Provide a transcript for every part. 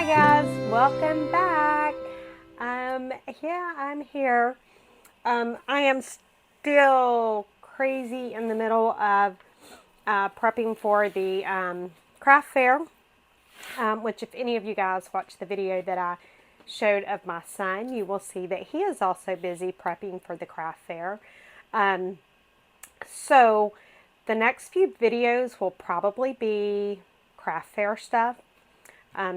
guys, welcome back. Yeah, I'm here. I am still crazy in the middle of prepping for the craft fair, which if any of you guys watched the video that I showed of my son, you will see that he is also busy prepping for the craft fair. So the next few videos will probably be craft fair stuff.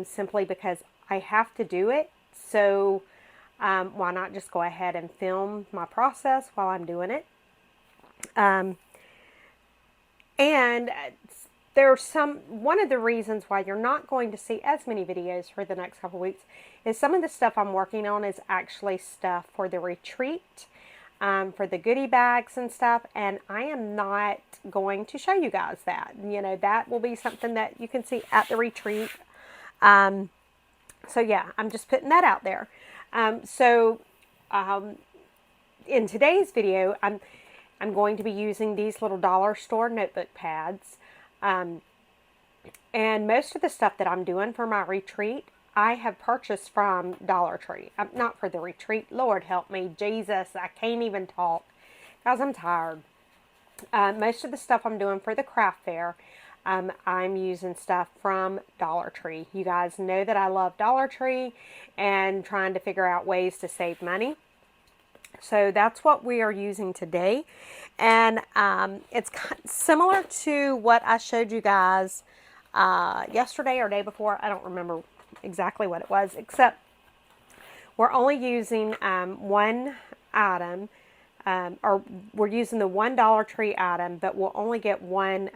Simply because I have to do it. So why not just go ahead and film my process while I'm doing it? And there's one of the reasons why you're not going to see as many videos for the next couple weeks is some of the stuff I'm working on is actually stuff for the retreat, for the goodie bags and stuff, and I am not going to show you guys that. You know, that will be something that you can see at the retreat. So yeah, I'm just putting that out there. In today's video, I'm going to be using these little dollar store notebook pads. And most of the stuff that I'm doing for my retreat, I have purchased from Dollar Tree. Not for the retreat. Lord help me, Jesus, I can't even talk. Guys, I'm tired. Most of the stuff I'm doing for the craft fair, I'm using stuff from Dollar Tree. You guys know that I love Dollar Tree and trying to figure out ways to save money. So that's what we are using today. And it's similar to what I showed you guys yesterday or day before. I don't remember exactly what it was, except we're only using one item. Or we're using the one Dollar Tree item, but we'll only get one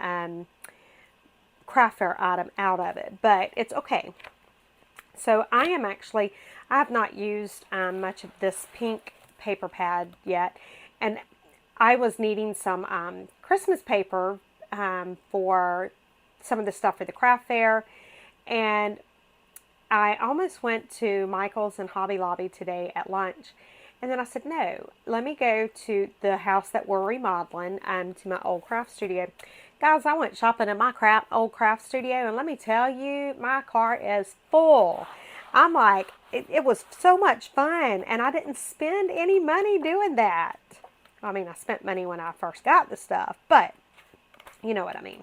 craft fair item out of it, but it's okay. So I have not used much of this pink paper pad yet, and I was needing some Christmas paper for some of the stuff for the craft fair, and I almost went to Michael's and Hobby Lobby today at lunch. And then I said, no, let me go to the house that we're remodeling, to my old craft studio. Guys, I went shopping at my old craft studio, and let me tell you, my car is full. I'm like, it was so much fun, and I didn't spend any money doing that. I mean, I spent money when I first got the stuff, but you know what I mean.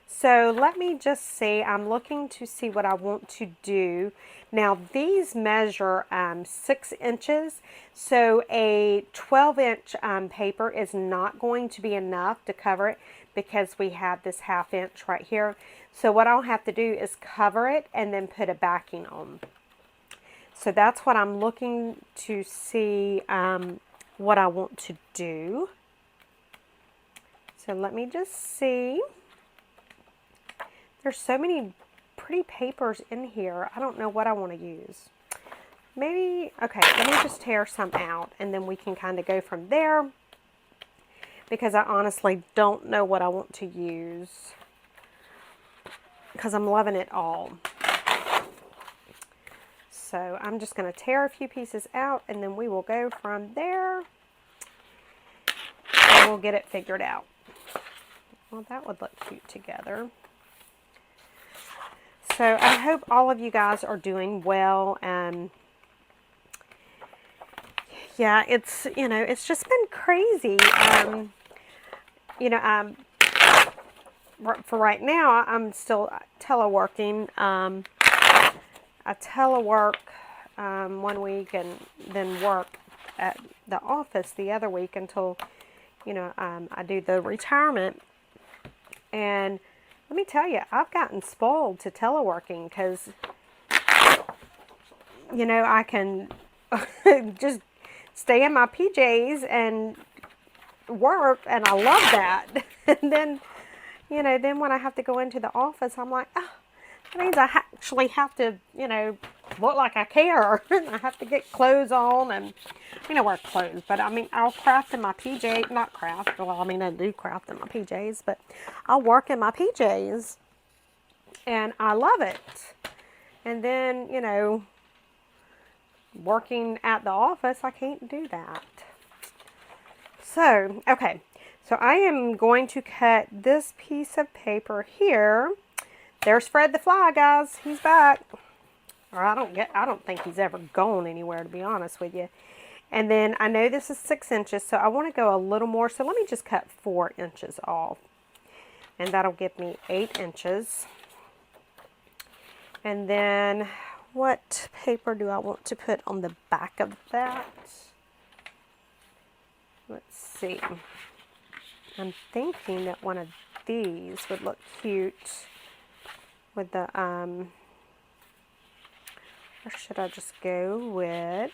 So let me just see. I'm looking to see what I want to do. Now these measure 6 inches. So a 12-inch paper is not going to be enough to cover it because we have this 1/2 inch right here. So what I'll have to do is cover it and then put a backing on. So that's what I'm looking to see what I want to do. So let me just see. There's so many pretty papers in here. I don't know what I want to use. Maybe, okay, let me just tear some out and then we can kind of go from there, because I honestly don't know what I want to use because I'm loving it all. So I'm just going to tear a few pieces out and then we will go from there and we'll get it figured out. Well, that would look cute together. So I hope all of you guys are doing well. Yeah, it's, you know, it's just been crazy. You know, for right now, I'm still teleworking. I telework 1 week and then work at the office the other week until, you know, I do the retirement. And let me tell you, I've gotten spoiled to teleworking because, you know, I can just stay in my PJs and work, and I love that. And then, you know, then when I have to go into the office, I'm like, oh, that means I actually have to, you know, look like I care. I have to get clothes on, and you know, wear clothes, but I mean, I'll craft in my PJs, not craft, well, I mean, I do craft in my PJs, but I'll work in my PJs, and I love it. And then, you know, working at the office, I can't do that. So, okay, so I am going to cut this piece of paper here. There's Fred the Fly, guys. He's back. Or I don't think he's ever gone anywhere, to be honest with you. And then I know this is 6 inches, so I want to go a little more. So let me just cut 4 inches off. And that'll give me 8 inches. And then what paper do I want to put on the back of that? Let's see. I'm thinking that one of these would look cute with the, or should I just go with,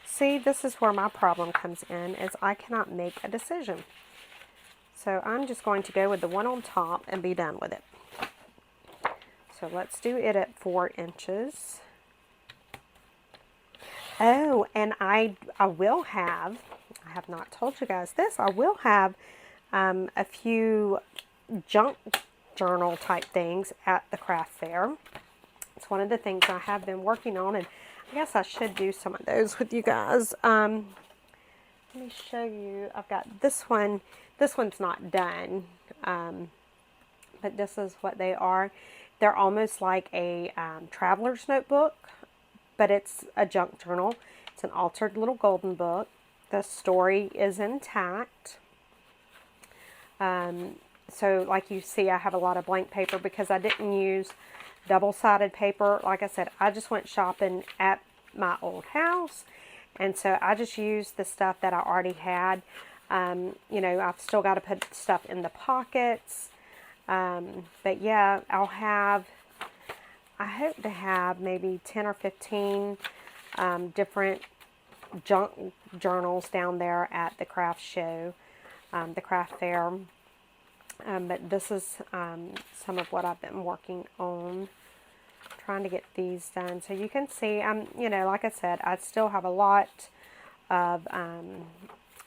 see, this is where my problem comes in, is I cannot make a decision. So I'm just going to go with the one on top and be done with it. So let's do it at 4 inches. Oh, and I will have, I have not told you guys this, I will have a few junk journal type things at the craft fair. It's one of the things I have been working on, and I guess I should do some of those with you guys. Let me show you. I've got this one. This one's not done, but this is what they are. They're almost like a traveler's notebook, but it's a junk journal. It's an altered little golden book. The story is intact. So like you see, I have a lot of blank paper because I didn't use double-sided paper. Like I said, I just went shopping at my old house, and so I just used the stuff that I already had. You know, I've still got to put stuff in the pockets. But yeah, I hope to have maybe 10 or 15 different junk journals down there at the craft show, the craft fair. But this is some of what I've been working on, trying to get these done. So you can see, you know, like I said, I still have a lot of, I'm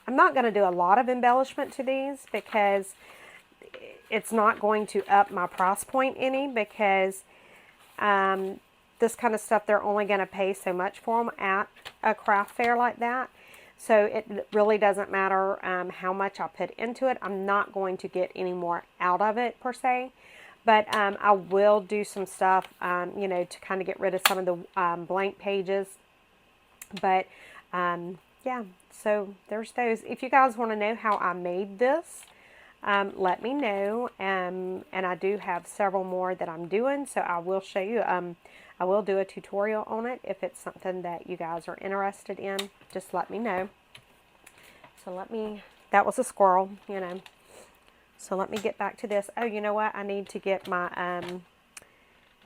not going to do a lot of embellishment to these because it's not going to up my price point any, because this kind of stuff, they're only going to pay so much for them at a craft fair like that. So it really doesn't matter how much I put into it. I'm not going to get any more out of it per se. But I will do some stuff, you know, to kind of get rid of some of the blank pages. But yeah, so there's those. If you guys want to know how I made this, let me know. And I do have several more that I'm doing, so I will show you. I will do a tutorial on it if it's something that you guys are interested in. Just let me know. So that was a squirrel, you know. So let me get back to this. Oh, you know what? I need to get my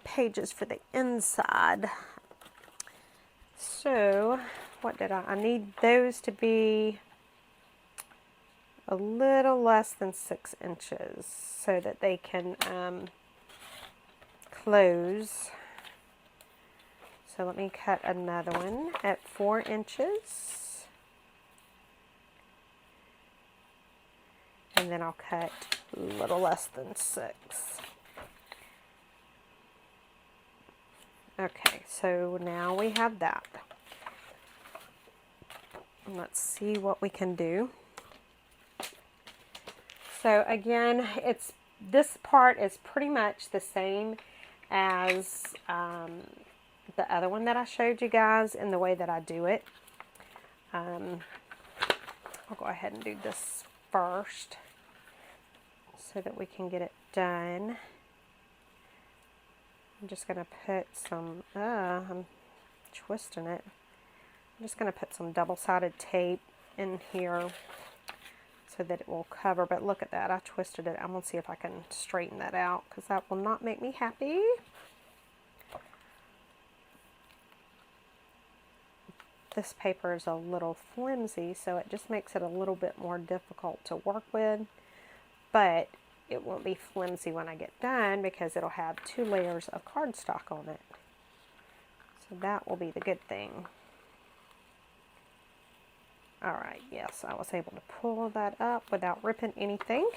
pages for the inside. So what did I need those to be a little less than 6 inches so that they can close. So let me cut another one at 4 inches. And then I'll cut a little less than 6. Okay, so now we have that. Let's see what we can do. So again, this part is pretty much the same as the other one that I showed you guys in the way that I do it. I'll go ahead and do this first so that we can get it done. I'm just going to put some, I'm twisting it. I'm just going to put some double-sided tape in here so that it will cover. But look at that, I twisted it. I'm going to see if I can straighten that out, because that will not make me happy. This paper is a little flimsy, so it just makes it a little bit more difficult to work with. But it won't be flimsy when I get done, because it'll have 2 layers of cardstock on it. So that will be the good thing. Alright, yes, I was able to pull that up without ripping anything.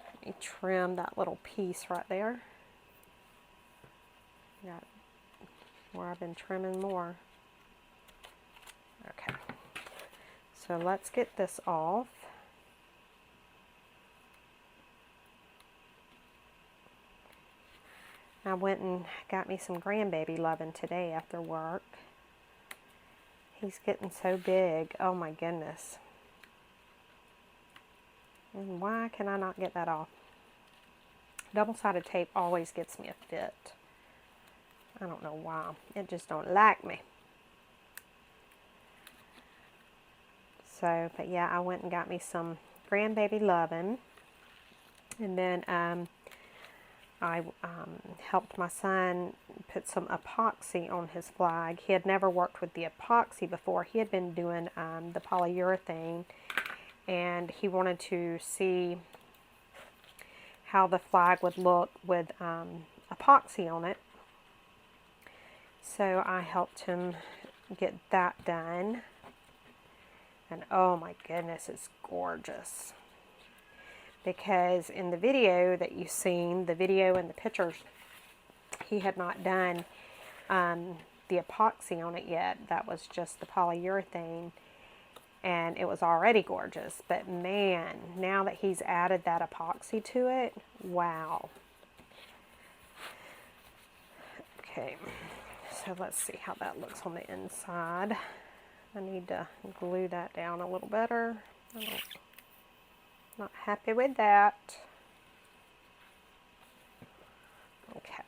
Let me trim that little piece right there. Got where I've been trimming more. Okay, so let's get this off. I went and got me some grandbaby loving today after work. He's getting so big. Oh my goodness. And why can I not get that off? Double-sided tape always gets me a fit. I don't know why. It just don't like me. So, but yeah, I went and got me some grandbaby loving. And then I helped my son put some epoxy on his flag. He had never worked with the epoxy before. He had been doing the polyurethane, and he wanted to see how the flag would look with epoxy on it. So I helped him get that done. And oh my goodness, it's gorgeous. Because in the video that you've seen, the video and the pictures, he had not done the epoxy on it yet. That was just the polyurethane, and it was already gorgeous. But man, now that he's added that epoxy to it, wow. Okay, so let's see how that looks on the inside. I need to glue that down a little better. Not happy with that. Okay.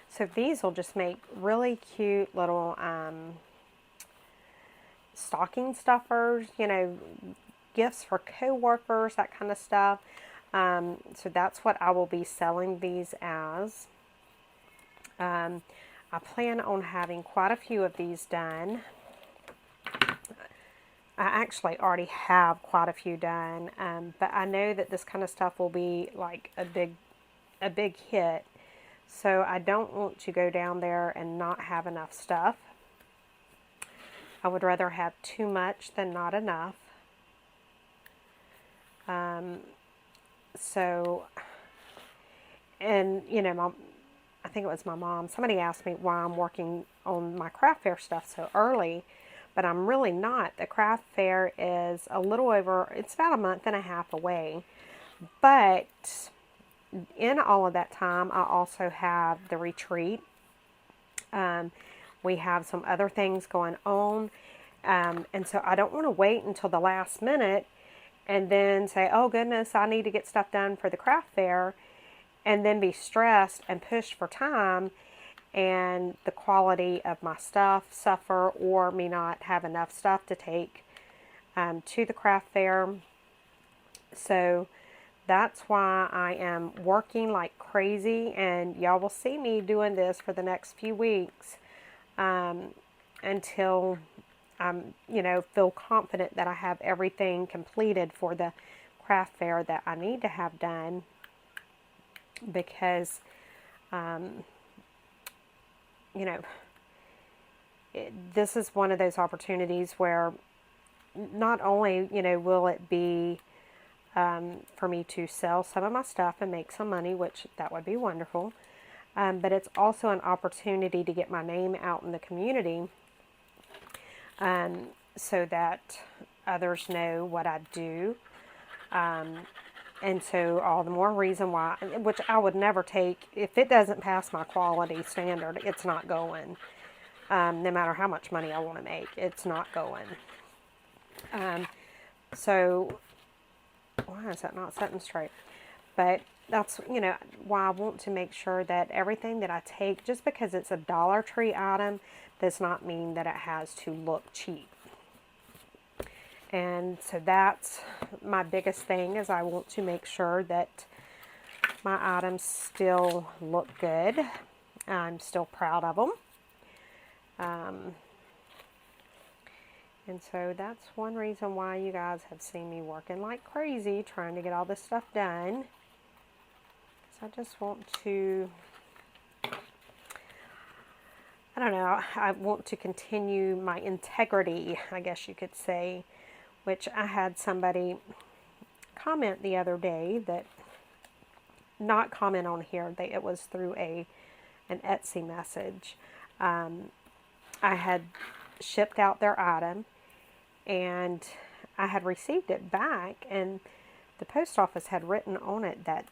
So these will just make really cute little stocking stuffers, you know, gifts for co-workers, that kind of stuff. So that's what I will be selling these as. I plan on having quite a few of these done. I actually already have quite a few done, but I know that this kind of stuff will be like a big hit. So I don't want to go down there and not have enough stuff. I would rather have too much than not enough. So, and you know, I think it was my mom, somebody asked me why I'm working on my craft fair stuff so early. But I'm really not. The craft fair is a little over, it's about a month and a half away. But in all of that time, I also have the retreat. We have some other things going on. And so I don't want to wait until the last minute and then say, oh goodness, I need to get stuff done for the craft fair, and then be stressed and pushed for time, and the quality of my stuff suffer, or me not have enough stuff to take to the craft fair. So that's why I am working like crazy, and y'all will see me doing this for the next few weeks until I'm, you know, feel confident that I have everything completed for the craft fair that I need to have done, because you know, this is one of those opportunities where not only, you know, will it be for me to sell some of my stuff and make some money, which that would be wonderful, but it's also an opportunity to get my name out in the community, so that others know what I do. And so all the more reason why, which I would never take, if it doesn't pass my quality standard, it's not going. No matter how much money I want to make, it's not going. So why is that not setting straight? But that's, you know, why I want to make sure that everything that I take, just because it's a Dollar Tree item, does not mean that it has to look cheap. And so that's my biggest thing, is I want to make sure that my items still look good. I'm still proud of them. And so that's one reason why you guys have seen me working like crazy, trying to get all this stuff done. So I just want to, I don't know, I want to continue my integrity, I guess you could say, which I had somebody comment the other day, that, not comment on here, it was through an Etsy message. I had shipped out their item, and I had received it back, and the post office had written on it that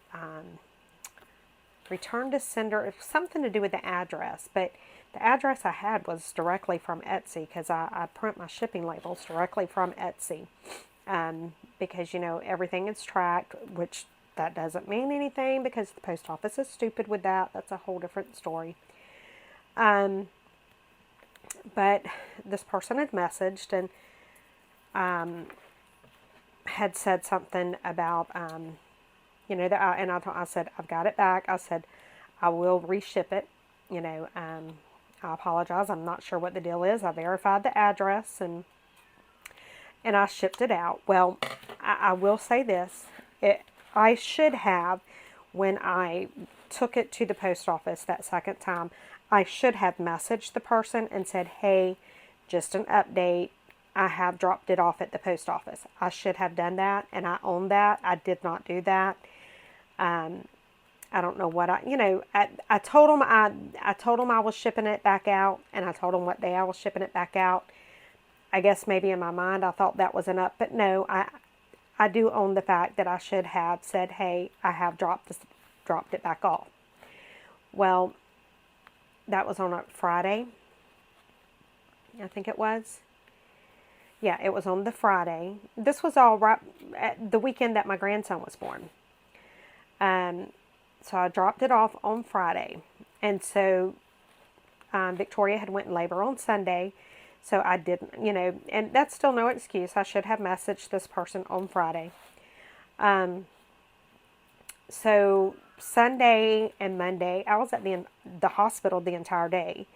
return to sender. It was something to do with the address, but the address I had was directly from Etsy, because I print my shipping labels directly from Etsy. Because, you know, everything is tracked, which that doesn't mean anything because the post office is stupid with that. That's a whole different story. But this person had messaged and had said something about, you know, that I said, I've got it back. I said, I will reship it. You know, I apologize. I'm not sure what the deal is. I verified the address and I shipped it out. Well, I will say this. I should have, when I took it to the post office that second time, I should have messaged the person and said, hey, just an update. I have dropped it off at the post office. I should have done that, and I own that. I did not do that. I don't know what I told them I was shipping it back out, and I told them what day I was shipping it back out. I guess maybe in my mind I thought that was an up, but no, I do own the fact that I should have said, hey, I have dropped it back off. Well, that was on a Friday, I think it was. Yeah, it was on the Friday. This was all right at the weekend that my grandson was born. So I dropped it off on Friday. And so Victoria had went in labor on Sunday. So I didn't, you know, and that's still no excuse. I should have messaged this person on Friday. So Sunday and Monday, I was at the hospital the entire day.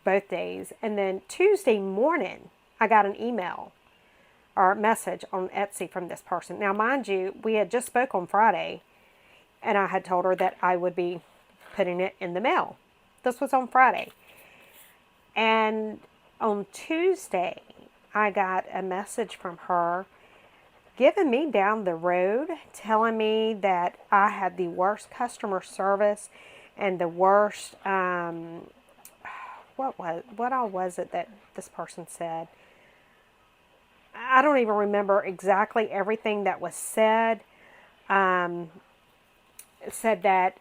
Both days. And then Tuesday morning, I got an email or a message on Etsy from this person. Now, mind you, we had just spoke on Friday, and I had told her that I would be putting it in the mail. This was on Friday. And on Tuesday, I got a message from her giving me down the road, telling me that I had the worst customer service and the worst, what all was it that this person said? I don't even remember exactly everything that was said. It said that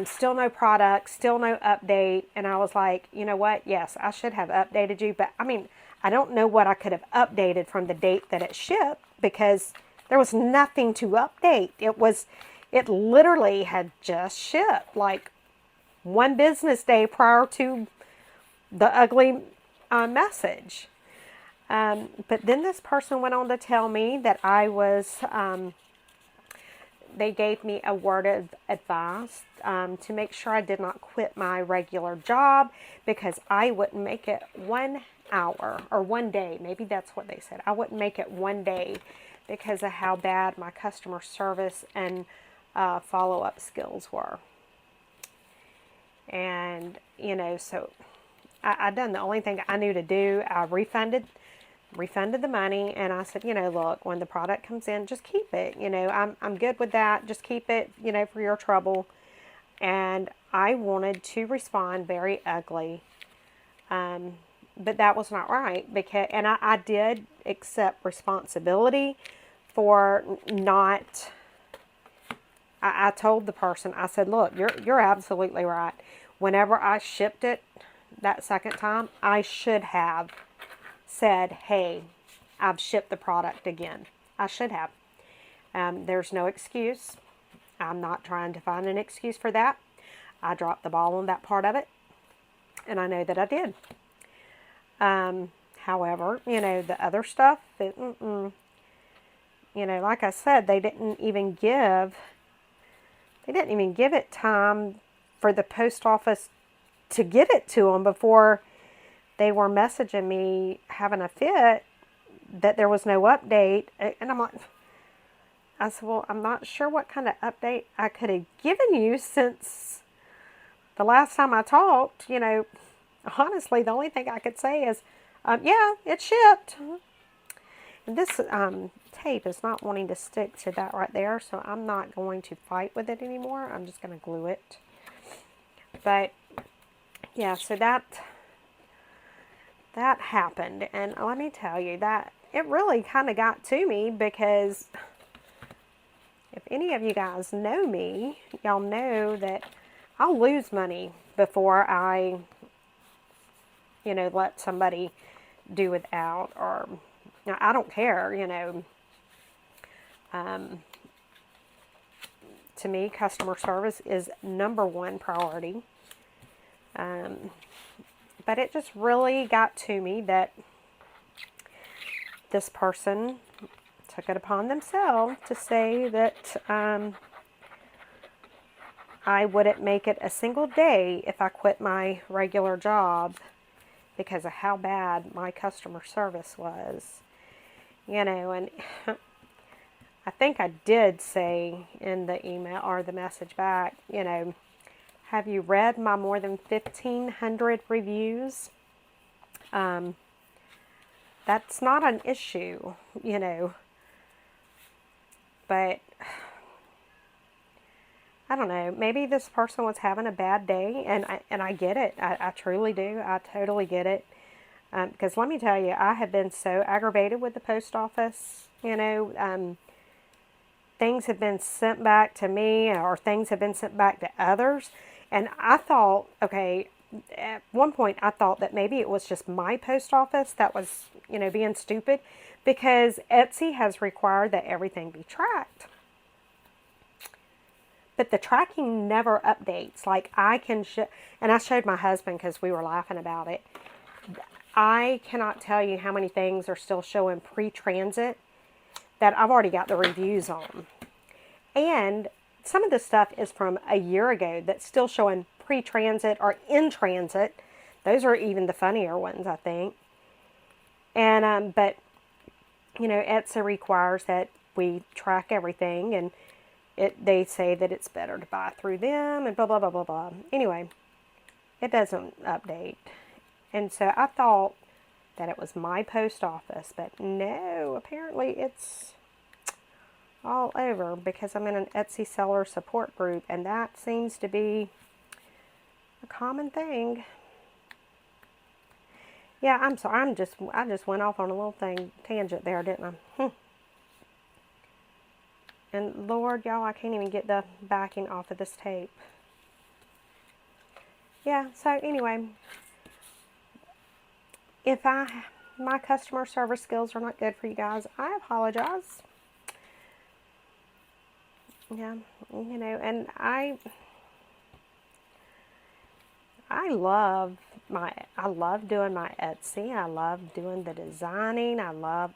still no product, still no update. And I was like, you know what? Yes, I should have updated you. But I mean, I don't know what I could have updated from the date that it shipped, because there was nothing to update. It literally had just shipped like one business day prior to the ugly message. But then this person went on to tell me that I was, they gave me a word of advice to make sure I did not quit my regular job, because I wouldn't make it 1 hour or 1 day. Maybe that's what they said. I wouldn't make it 1 day because of how bad my customer service and follow-up skills were. And, you know, so I done the only thing I knew to do. I refunded the money, and I said, you know, look, when the product comes in, just keep it. You know, I'm good with that. Just keep it, you know, for your trouble. And I wanted to respond very ugly, but that was not right, because, and I did accept responsibility for not. I told the person, I said, look, you're absolutely right. Whenever I shipped it that second time, I should have said, hey, I've shipped the product again. I should have. There's no excuse. I'm not trying to find an excuse for that. I dropped the ball on that part of it, and I know that I did. However, you know, the other stuff, you know, like I said, they didn't even give it time for the post office to get it to them before they were messaging me having a fit that there was no update. And I'm like, I said, well, I'm not sure what kind of update I could have given you since the last time I talked. You know, honestly, the only thing I could say is, yeah, it shipped. And this tape is not wanting to stick to that right there, so I'm not going to fight with it anymore. I'm just going to glue it. But, yeah, so that happened, and let me tell you that it really kind of got to me, because if any of you guys know me, y'all know that I'll lose money before I, you know, let somebody do without, or I don't care, you know. To me, customer service is #1 priority. But it just really got to me that this person took it upon themselves to say that I wouldn't make it a single day if I quit my regular job because of how bad my customer service was. You know, and I think I did say in the email or the message back, you know, have you read my more than 1,500 reviews? That's not an issue, you know. But I don't know, maybe this person was having a bad day, and I get it. I truly do. I totally get it. Because let me tell you, I have been so aggravated with the post office, you know. Things have been sent back to me, or things have been sent back to others. And I thought, okay, at one point I thought that maybe it was just my post office that was, you know, being stupid, because Etsy has required that everything be tracked. But the tracking never updates. Like I can, and I showed my husband because we were laughing about it. I cannot tell you how many things are still showing pre-transit that I've already got the reviews on. And some of the stuff is from a year ago that's still showing pre-transit or in transit. Those are even the funnier ones, I think. And, but, you know, Etsy requires that we track everything, and they say that it's better to buy through them and blah, blah, blah, blah, blah. Anyway, it doesn't update. And so I thought that it was my post office, but no, apparently it's all over because I'm in an Etsy seller support group, and that seems to be a common thing. Yeah, I'm sorry. I just went off on a little tangent there, didn't I? And Lord, y'all, I can't even get the backing off of this tape. Yeah, so anyway, if my customer service skills are not good for you guys, I apologize. Yeah, you know, and I love doing my Etsy. I love doing the designing. I love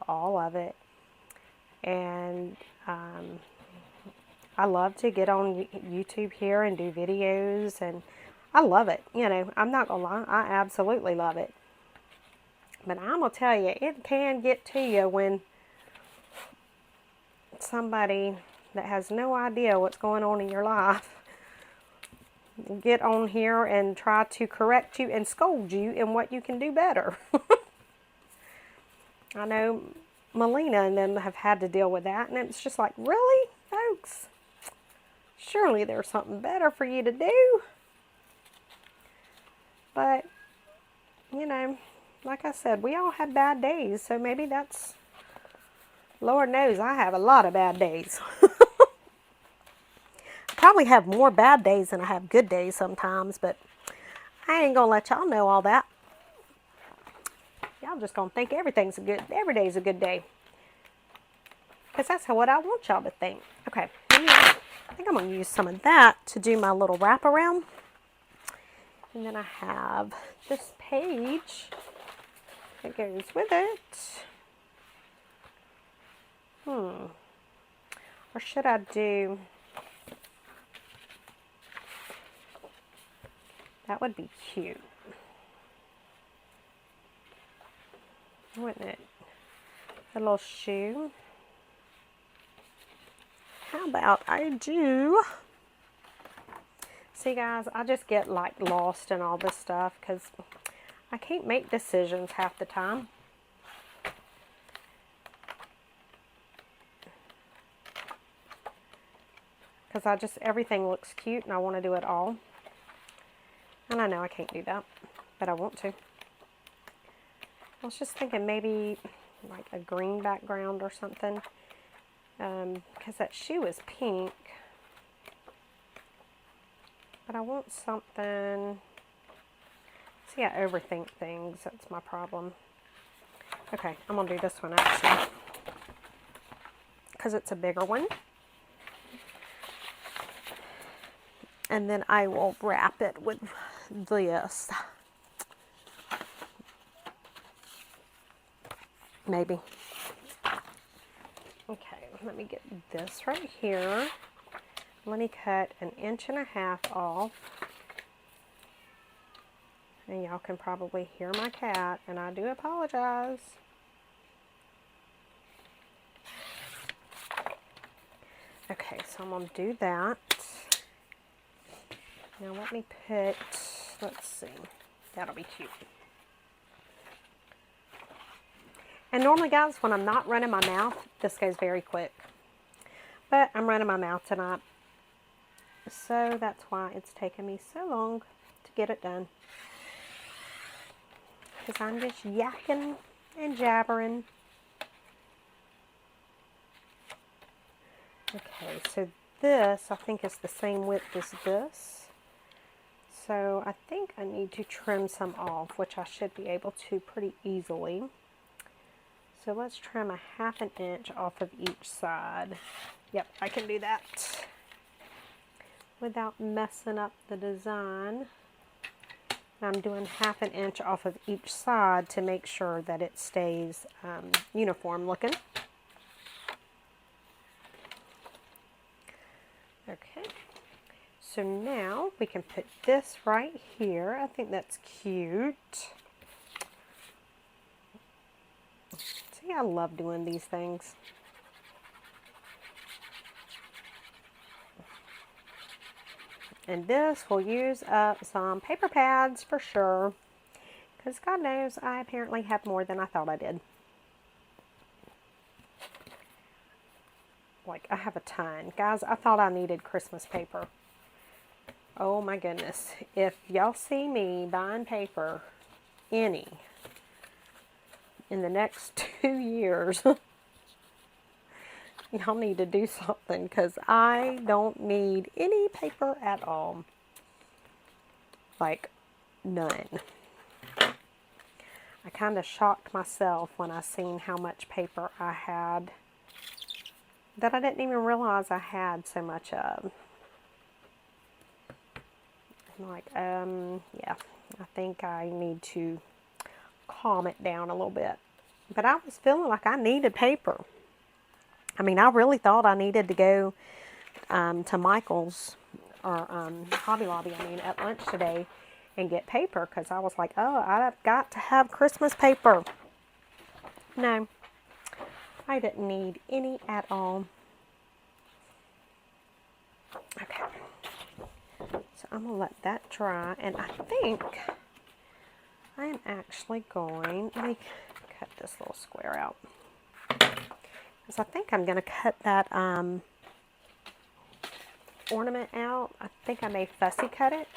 all of it. And I love to get on YouTube here and do videos, and I love it. You know, I'm not gonna lie, I absolutely love it. But I'm gonna tell you, it can get to you when somebody that has no idea what's going on in your life get on here and try to correct you and scold you in what you can do better. I know Melina and them have had to deal with that, and it's just like, really, folks? Surely there's something better for you to do. But, you know, like I said, we all have bad days, so maybe that's, Lord knows I have a lot of bad days. I probably have more bad days than I have good days sometimes, but I ain't gonna let y'all know all that. Y'all just gonna think every day's a good day. Because that's what I want y'all to think. Okay, I think I'm gonna use some of that to do my little wraparound. And then I have this page that goes with it. Or should I do... That would be cute, wouldn't it? A little shoe. How about I do... See guys, I just get like lost in all this stuff because I can't make decisions half the time. Because everything looks cute and I want to do it all. And I know I can't do that, but I want to. I was just thinking maybe like a green background or something. because that shoe is pink. But I want something. See, I overthink things. That's my problem. Okay, I'm going to do this one actually, because it's a bigger one. And then I will wrap it with this. Maybe. Okay, let me get this right here. Let me cut 1.5 inches off. And y'all can probably hear my cat, and I do apologize. Okay, so I'm going to do that. Now let me put, let's see, that'll be cute. And normally, guys, when I'm not running my mouth, this goes very quick. But I'm running my mouth tonight, so that's why it's taken me so long to get it done. Because I'm just yakking and jabbering. Okay, so this, I think, is the same width as this. So I think I need to trim some off, which I should be able to pretty easily. So let's trim 1/2 inch off of each side. Yep, I can do that without messing up the design. I'm doing 1/2 inch off of each side to make sure that it stays uniform looking. Okay, so now we can put this right here. I think that's cute. See, I love doing these things. And this will use up some paper pads for sure, because God knows I apparently have more than I thought I did. Like, I have a ton. Guys, I thought I needed Christmas paper. Oh my goodness. If y'all see me buying paper, any, in the next 2 years, y'all need to do something, because I don't need any paper at all. Like, none. I kind of shocked myself when I seen how much paper I had that I didn't even realize I had so much of. I'm like, yeah, I think I need to calm it down a little bit. But I was feeling like I needed paper. I mean, I really thought I needed to go to Michael's or Hobby Lobby, at lunch today and get paper, because I was like, oh, I've got to have Christmas paper. No, I didn't need any at all. Okay, so I'm going to let that dry, and I think I am actually going, let me cut this little square out, because I think I'm going to cut that ornament out. I think I may fussy cut it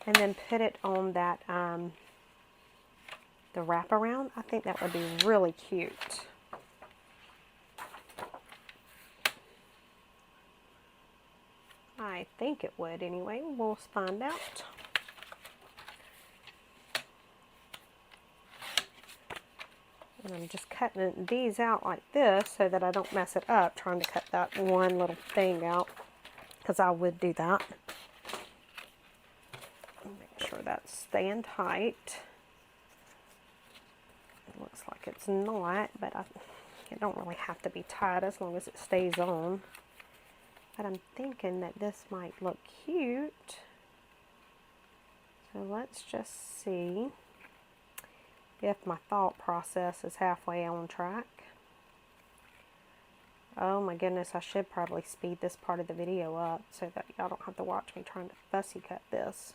and then put it on that the wraparound. I think that would be really cute. I think it would anyway. We'll find out. And I'm just cutting these out like this so that I don't mess it up trying to cut that one little thing out, because I would do that. Make sure that's staying tight. It looks like it's not, but it don't really have to be tight as long as it stays on. But I'm thinking that this might look cute. So let's just see if my thought process is halfway on track. Oh my goodness, I should probably speed this part of the video up so that y'all don't have to watch me trying to fussy cut this.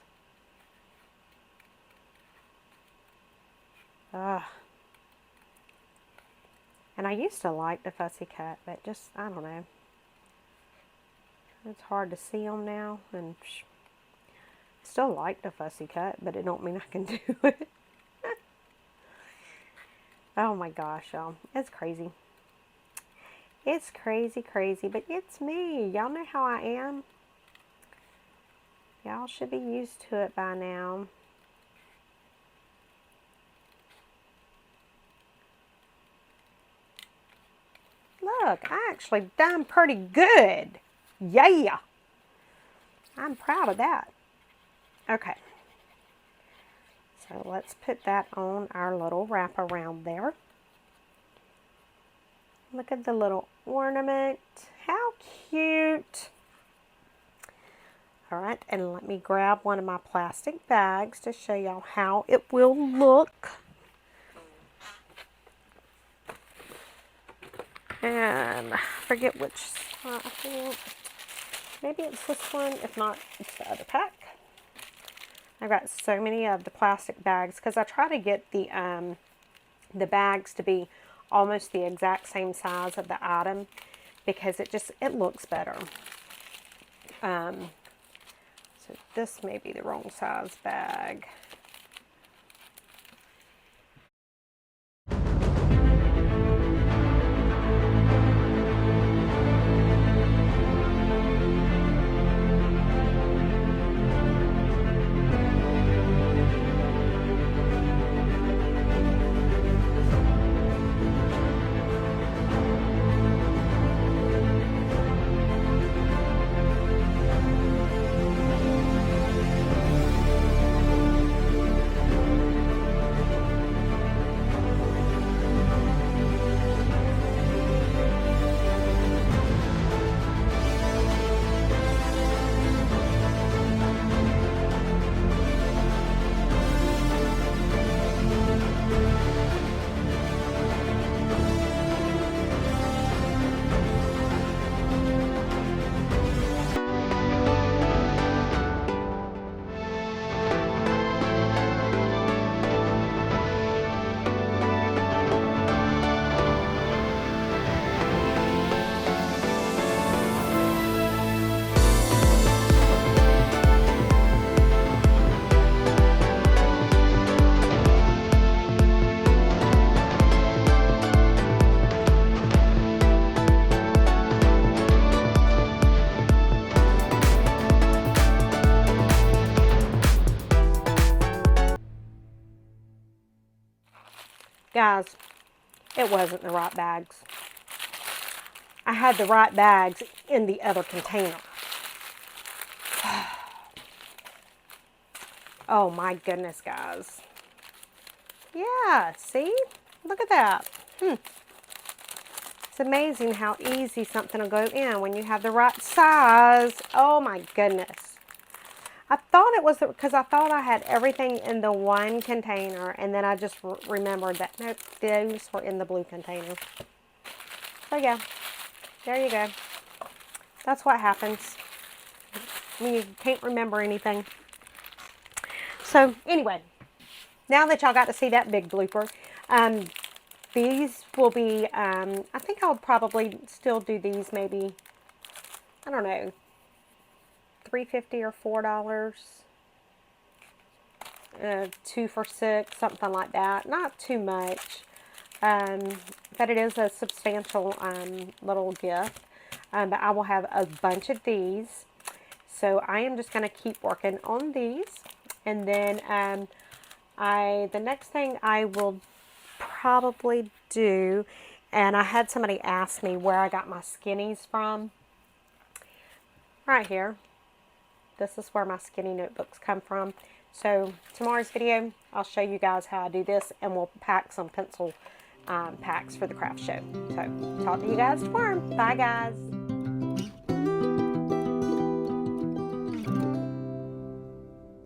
And I used to like the fussy cut, but just, I don't know. It's hard to see them now, and still like the fussy cut, but it don't mean I can do it. Oh my gosh, y'all. It's crazy. It's crazy, crazy, but it's me. Y'all know how I am. Y'all should be used to it by now. Look, I actually done pretty good. Yeah. I'm proud of that. Okay. So let's put that on our little wrap around there. Look at the little ornament. How cute. All right, and let me grab one of my plastic bags to show y'all how it will look. And I forget which side, I think. Maybe it's this one. If not, it's the other pack. I've got so many of the plastic bags because I try to get the bags to be almost the exact same size of the item because it looks better. So this may be the wrong size bag. Guys, it wasn't the right bags. I had the right bags in the other container. Oh my goodness, guys. Yeah, see? Look at that. It's amazing how easy something will go in when you have the right size. Oh my goodness. I thought it was because I thought I had everything in the one container, and then I just remembered that, nope, those were in the blue container. So yeah, there you go. That's what happens when you can't remember anything. So anyway, now that y'all got to see that big blooper, these will be, I think I'll probably still do these maybe, I don't know, $3.50 or $4, 2 for $6, something like that. Not too much, but it is a substantial little gift. But I will have a bunch of these, so I am just going to keep working on these, and then the next thing I will probably do, and I had somebody ask me where I got my skinnies from. Right here. This is where my skinny notebooks come from. So tomorrow's video, I'll show you guys how I do this, and we'll pack some pencil packs for the craft show. So talk to you guys tomorrow. Bye, guys.